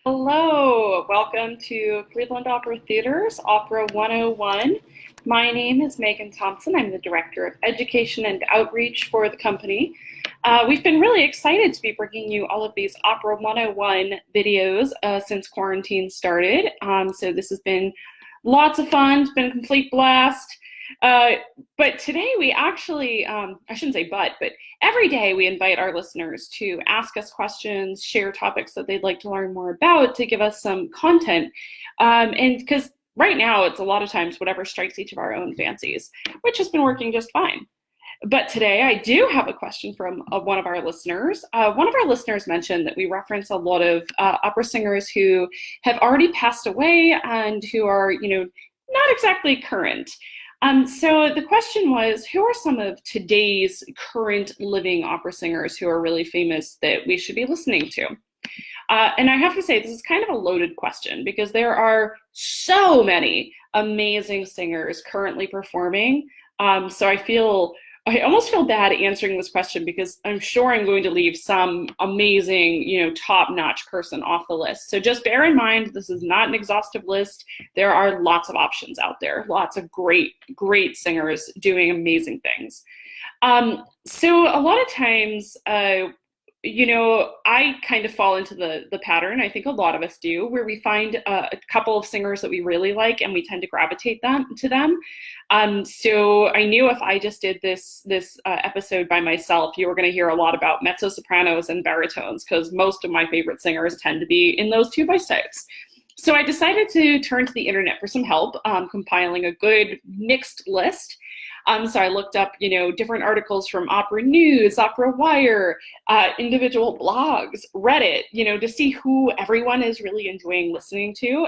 Hello, welcome to Cleveland Opera Theater's Opera 101. My name is Megan Thompson. I'm the Director of Education and Outreach for the company. We've been really excited to be bringing you all of these Opera 101 videos since quarantine started. So this has been lots of fun. It's been a complete blast. Uh, but today we actually, I shouldn't say but every day we invite our listeners to ask us questions, share topics that they'd like to learn more about, to give us some content. And because right now it's a lot of times whatever strikes each of our own fancies, which has been working just fine. But today I do have a question from one of our listeners. One of our listeners mentioned that we reference a lot of opera singers who have already passed away and who are, not exactly current. So the question was, who are some of today's current living opera singers who are really famous that we should be listening to? And I have to say, this is kind of a loaded question because there are so many amazing singers currently performing. So I almost feel bad answering this question because I'm sure I'm going to leave some amazing, top-notch person off the list. So just bear in mind, this is not an exhaustive list. There are lots of options out there, lots of great, great singers doing amazing things. So a lot of times, I kind of fall into the pattern. I think a lot of us do, where we find a couple of singers that we really like, and we tend to gravitate to them. So I knew if I just did this episode by myself, you were going to hear a lot about mezzo sopranos and baritones, because most of my favorite singers tend to be in those two voice types. So I decided to turn to the internet for some help, compiling a good mixed list. So I looked up, different articles from Opera News, Opera Wire, individual blogs, Reddit, to see who everyone is really enjoying listening to.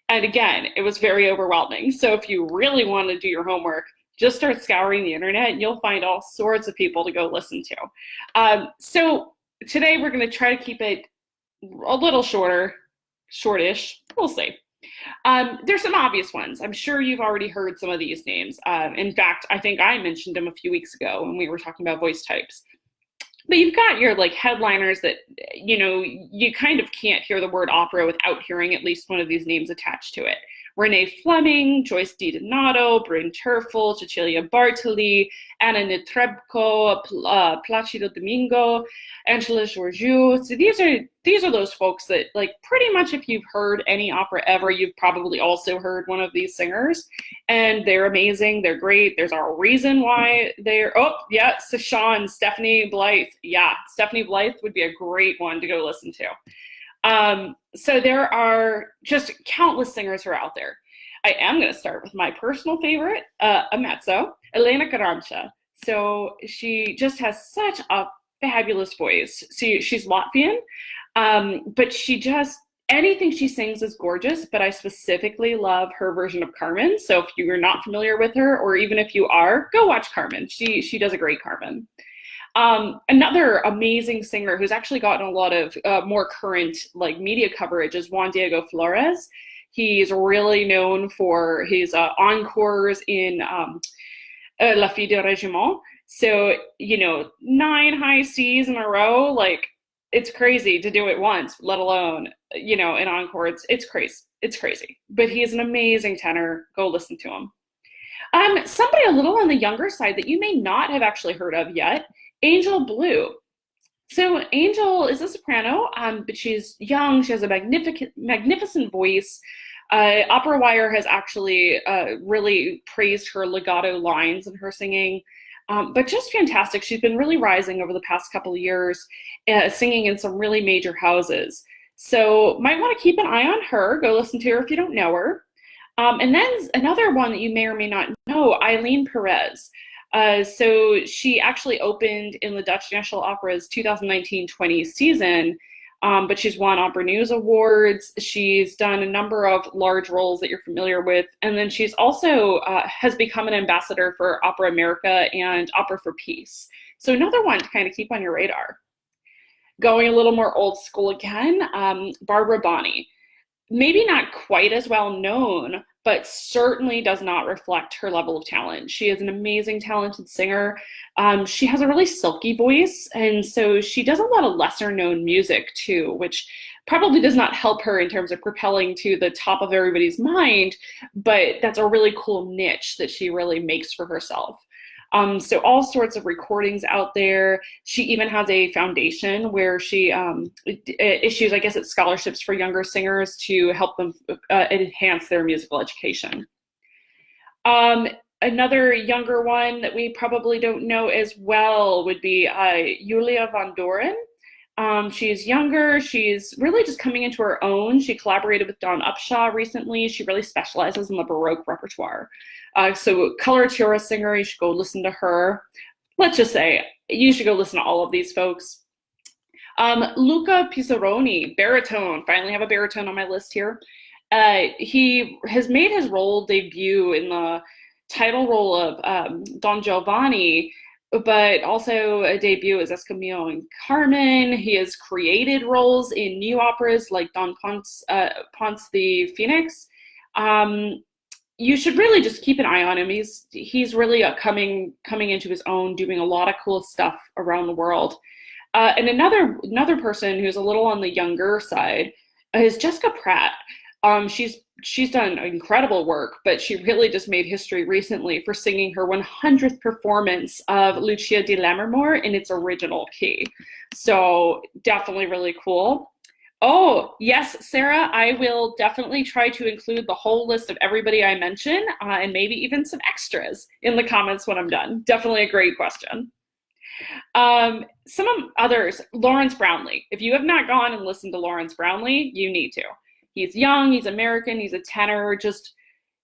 And again, it was very overwhelming. So if you really want to do your homework, just start scouring the internet and you'll find all sorts of people to go listen to. So today we're going to try to keep it a little shortish, we'll see. There's some obvious ones. I'm sure you've already heard some of these names. In fact, I think I mentioned them a few weeks ago when we were talking about voice types. But you've got your headliners that, you kind of can't hear the word opera without hearing at least one of these names attached to it. Renee Fleming, Joyce DiDonato, Bryn Terfel, Cecilia Bartoli, Anna Netrebko, Placido Domingo, Angela Georgiou. So these are those folks that, pretty much if you've heard any opera ever, you've probably also heard one of these singers. And they're amazing. They're great. There's a reason why Sean, Stephanie Blythe. Yeah, Stephanie Blythe would be a great one to go listen to. So there are just countless singers who are out there. I am going to start with my personal favorite, a mezzo, Elena Garanca. So she just has such a fabulous voice. She's Latvian, but anything she sings is gorgeous, but I specifically love her version of Carmen. So if you're not familiar with her, or even if you are, go watch Carmen. She does a great Carmen. Another amazing singer who's actually gotten a lot of more current media coverage is Juan Diego Flores. He's really known for his encores in La Fille de Régiment. So, 9 high C's in a row, it's crazy to do it once, let alone, an encore. It's crazy. It's crazy. But he's an amazing tenor. Go listen to him. Somebody a little on the younger side that you may not have actually heard of yet, Angel Blue. So Angel is a soprano, but she's young. She has a magnificent voice. Opera Wire has actually really praised her legato lines in her singing, but just fantastic. She's been really rising over the past couple of years, singing in some really major houses. So might want to keep an eye on her. Go listen to her if you don't know her. And then another one that you may or may not know, Eileen Perez. So she actually opened in the Dutch National Opera's 2019-20 season, but she's won Opera News Awards. She's done a number of large roles that you're familiar with. And then she's also has become an ambassador for Opera America and Opera for Peace. So another one to kind of keep on your radar. Going a little more old school again, Barbara Bonney. Maybe not quite as well known, but certainly does not reflect her level of talent. She is an amazing, talented singer. She has a really silky voice, and so she does a lot of lesser known music too, which probably does not help her in terms of propelling to the top of everybody's mind, but that's a really cool niche that she really makes for herself. So all sorts of recordings out there. She even has a foundation where she issues, I guess it's scholarships for younger singers to help them enhance their musical education. Another younger one that we probably don't know as well would be Julia Van Doren. She's younger. She's really just coming into her own. She collaborated with Dawn Upshaw recently. She really specializes in the Baroque repertoire. So coloratura singer, you should go listen to her. Let's just say you should go listen to all of these folks. Luca Pisaroni, baritone. Finally have a baritone on my list here. He has made his role debut in the title role of Don Giovanni, but also a debut as Escamillo and Carmen. He has created roles in new operas like Don Ponce the Phoenix. You should really just keep an eye on him. He's really coming into his own, doing a lot of cool stuff around the world. And another person who's a little on the younger side is Jessica Pratt. She's done incredible work, but she really just made history recently for singing her 100th performance of Lucia di Lammermoor in its original key. So definitely really cool. Oh, yes, Sarah, I will definitely try to include the whole list of everybody I mention and maybe even some extras in the comments when I'm done. Definitely a great question. Some others, Lawrence Brownlee. If you have not gone and listened to Lawrence Brownlee, you need to. He's young, he's American, he's a tenor,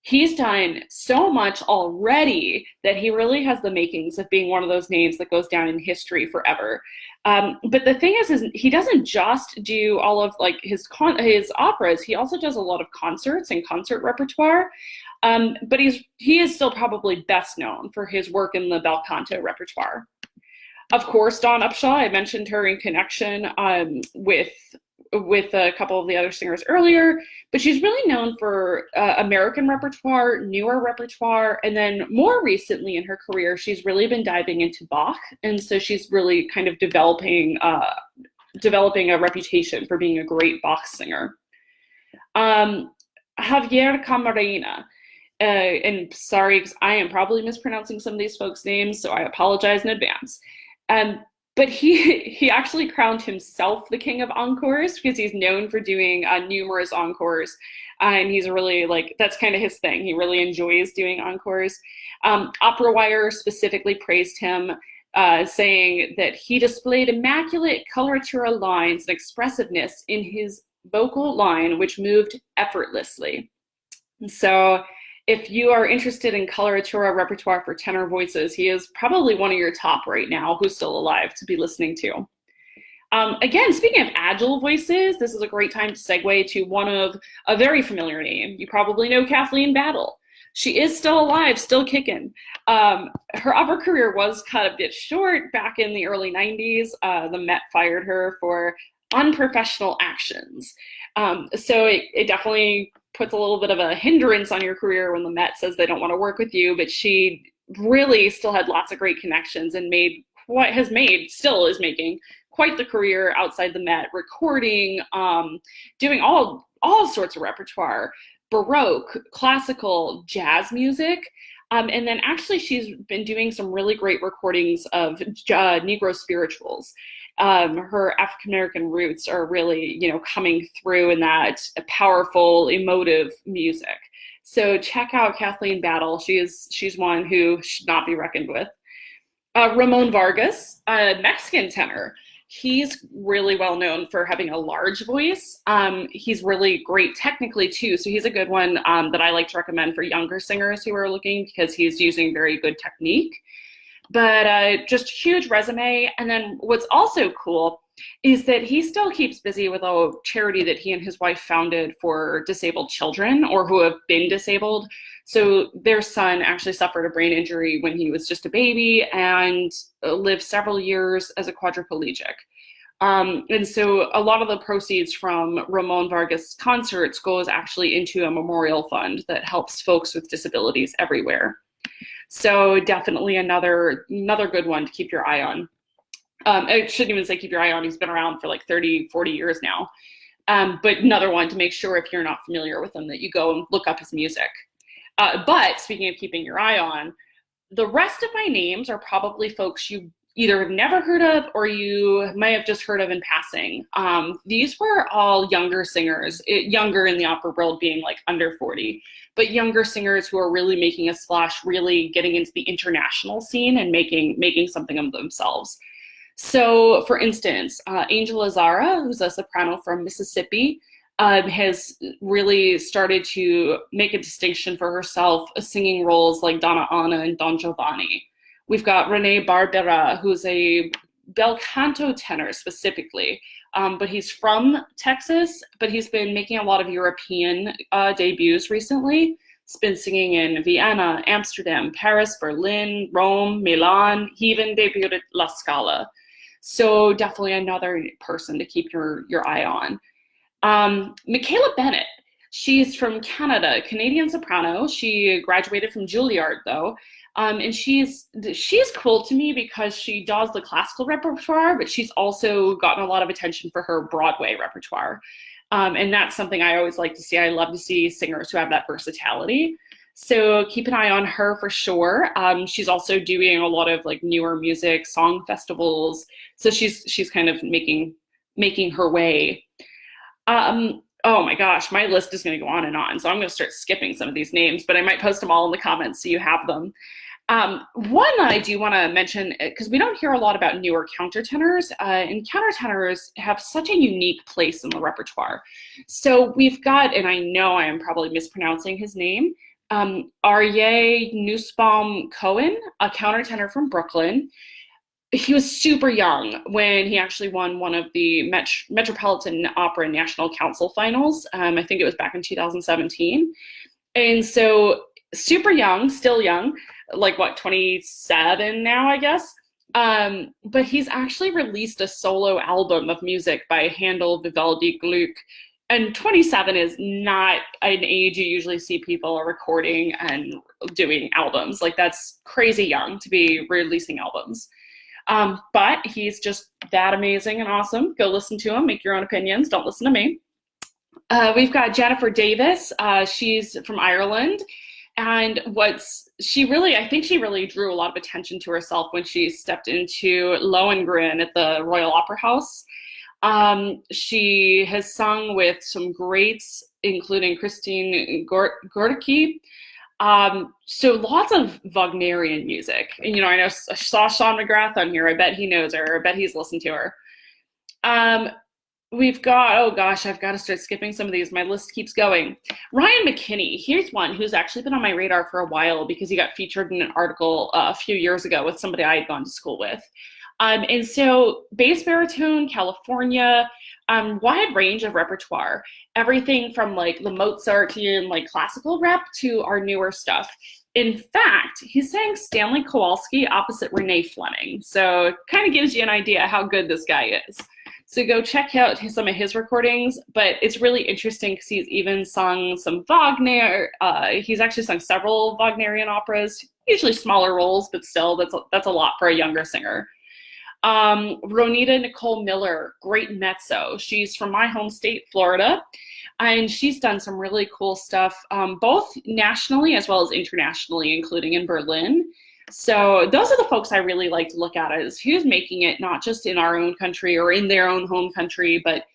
he's done so much already that he really has the makings of being one of those names that goes down in history forever. But the thing is he doesn't just do all of like his operas, he also does a lot of concerts and concert repertoire. But he is still probably best known for his work in the bel canto repertoire. Of course, Dawn Upshaw, I mentioned her in connection with a couple of the other singers earlier, but she's really known for American repertoire, newer repertoire, and then more recently in her career, she's really been diving into Bach, and so she's really kind of developing a reputation for being a great Bach singer. Javier Camarena, and sorry, because I am probably mispronouncing some of these folks' names, so I apologize in advance. But he actually crowned himself the king of encores because he's known for doing numerous encores. And he's really that's kind of his thing. He really enjoys doing encores. Opera Wire specifically praised him, saying that he displayed immaculate coloratura lines and expressiveness in his vocal line, which moved effortlessly. And so if you are interested in coloratura repertoire for tenor voices, he is probably one of your top right now who's still alive to be listening to. Again, speaking of agile voices, this is a great time to segue to one of a very familiar name. You probably know Kathleen Battle. She is still alive, still kicking. Her opera career was cut a bit short back in the early 90s. The Met fired her for unprofessional actions. So it definitely puts a little bit of a hindrance on your career when the Met says they don't want to work with you, but she really still had lots of great connections and still is making quite the career outside the Met, recording, doing all sorts of repertoire, Baroque, classical, jazz music. And then actually she's been doing some really great recordings of Negro spirituals. Her African-American roots are really, coming through in that powerful, emotive music. So check out Kathleen Battle. She's one who should not be reckoned with. Ramon Vargas, a Mexican tenor. He's really well known for having a large voice. He's really great technically too. So he's a good one that I like to recommend for younger singers who are looking because he's using very good technique. But just huge resume. And then what's also cool is that he still keeps busy with a charity that he and his wife founded for disabled children or who have been disabled. So their son actually suffered a brain injury when he was just a baby and lived several years as a quadriplegic. And so a lot of the proceeds from Ramon Vargas concerts goes actually into a memorial fund that helps folks with disabilities everywhere. So definitely another good one to keep your eye on. I shouldn't even say keep your eye on. He's been around for like 30, 40 years now. But another one to make sure if you're not familiar with him that you go and look up his music. But speaking of keeping your eye on, the rest of my names are probably folks you either have never heard of or you may have just heard of in passing. These were all younger singers, younger in the opera world being like under 40, but younger singers who are really making a splash, really getting into the international scene and making something of themselves. So for instance, Angela Zara, who's a soprano from Mississippi, has really started to make a distinction for herself, singing roles like Donna Anna and Don Giovanni. We've got Renee Barbera, who's a bel canto tenor specifically, but he's from Texas, but he's been making a lot of European debuts recently. He's been singing in Vienna, Amsterdam, Paris, Berlin, Rome, Milan. He even debuted at La Scala. So definitely another person to keep your eye on. Michaela Bennett, she's from Canada, Canadian soprano. She graduated from Juilliard though. And she's cool to me because she does the classical repertoire, but she's also gotten a lot of attention for her Broadway repertoire. And that's something I always like to see. I love to see singers who have that versatility. So keep an eye on her for sure. She's also doing a lot of like newer music, song festivals. So she's kind of making her way. Oh my gosh, my list is going to go on and on. So I'm going to start skipping some of these names, but I might post them all in the comments so you have them. One I do want to mention, because we don't hear a lot about newer countertenors, and countertenors have such a unique place in the repertoire. So we've got, and I know I am probably mispronouncing his name, Aryeh Nussbaum Cohen, a countertenor from Brooklyn. He was super young when he actually won one of the Metropolitan Opera National Council finals. I think it was back in 2017. And so super young, still young, like what, 27 now, I guess. But he's actually released a solo album of music by Handel, Vivaldi, Gluck. And 27 is not an age you usually see people recording and doing albums. Like that's crazy young to be releasing albums. But he's just that amazing and awesome. Go listen to him, make your own opinions. Don't listen to me. We've got Jennifer Davis. She's from Ireland. And I think she really drew a lot of attention to herself when she stepped into Lohengrin at the Royal Opera House. She has sung with some greats, including Christine Gorky. So lots of Wagnerian music. And, you know, I saw Sean McGrath on here. I bet he knows her. I bet he's listened to her. We've got, oh gosh, I've got to start skipping some of these. My list keeps going. Ryan McKinney, here's one who's actually been on my radar for a while because he got featured in an article a few years ago with somebody I had gone to school with. And so bass baritone, California, wide range of repertoire, everything from like the Mozartian, like classical rep to our newer stuff. In fact, he sang Stanley Kowalski opposite Renee Fleming. So it kind of gives you an idea how good this guy is. So go check out some of his recordings, but it's really interesting because he's even sung some Wagner. He's actually sung several Wagnerian operas, usually smaller roles, but still that's a lot for a younger singer. Ronita Nicole Miller, great mezzo. She's from my home state, Florida, and she's done some really cool stuff, both nationally as well as internationally, including in Berlin. So those are the folks I really like to look at as who's making it not just in our own country or in their own home country, but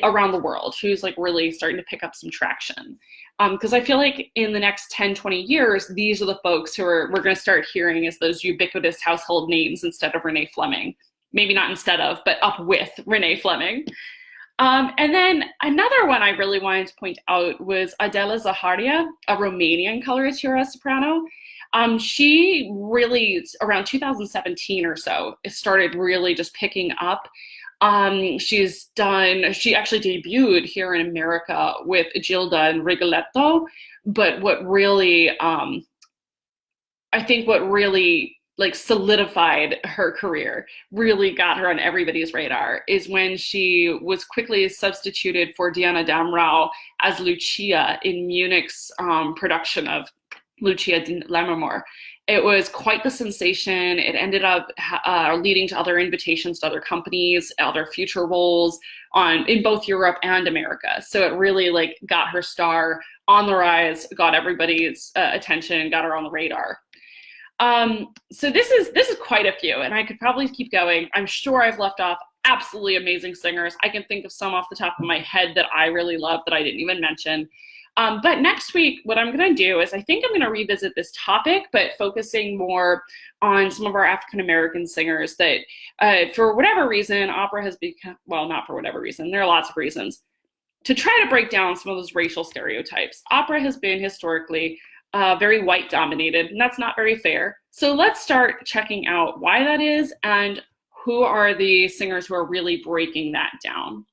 around the world, who's like really starting to pick up some traction. Because I feel like in the next 10, 20 years, these are the folks who we're going to start hearing as those ubiquitous household names instead of Renee Fleming. Maybe not instead of, but up with Renee Fleming. And then another one I really wanted to point out was Adela Zaharia, a Romanian coloratura soprano. She really, around 2017 or so, started really just picking up. She actually debuted here in America with Gilda and Rigoletto, but what really like solidified her career, really got her on everybody's radar, is when she was quickly substituted for Diana Damrau as Lucia in Munich's production of Lucia di Lammermoor. It was quite the sensation. It ended up leading to other invitations to other companies, other future roles in both Europe and America. So it really like got her star on the rise, got everybody's attention, got her on the radar. So this is quite a few, and I could probably keep going. I'm sure I've left off absolutely amazing singers. I can think of some off the top of my head that I really love that I didn't even mention. But next week, what I'm going to do is I think I'm going to revisit this topic, but focusing more on some of our African-American singers that, for whatever reason, opera has become, well, not for whatever reason, there are lots of reasons, to try to break down some of those racial stereotypes. Opera has been historically very white dominated, and that's not very fair. So let's start checking out why that is and who are the singers who are really breaking that down.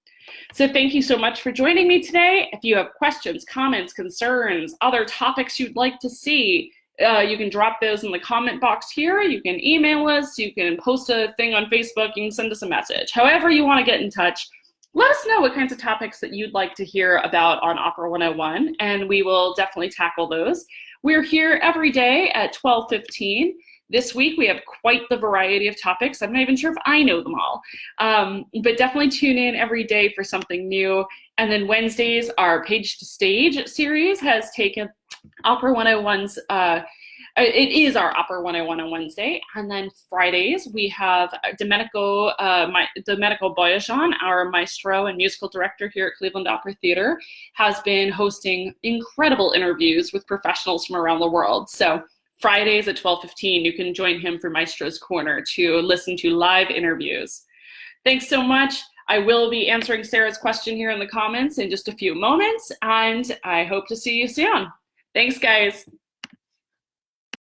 So thank you so much for joining me today. If you have questions, comments, concerns, other topics you'd like to see, you can drop those in the comment box here. You can email us, you can post a thing on Facebook, you can send us a message. However you want to get in touch, let us know what kinds of topics that you'd like to hear about on Opera 101, and we will definitely tackle those. We're here every day at 12:15. This week, we have quite the variety of topics. I'm not even sure if I know them all, but definitely tune in every day for something new. And then Wednesdays, our Page to Stage series has taken Opera 101's, it is our Opera 101 on Wednesday. And then Fridays, we have Domenico Boyajan, our maestro and musical director here at Cleveland Opera Theater, has been hosting incredible interviews with professionals from around the world. So Fridays at 12:15, you can join him for Maestro's Corner to listen to live interviews. Thanks so much. I will be answering Sarah's question here in the comments in just a few moments, and I hope to see you soon. Thanks, guys.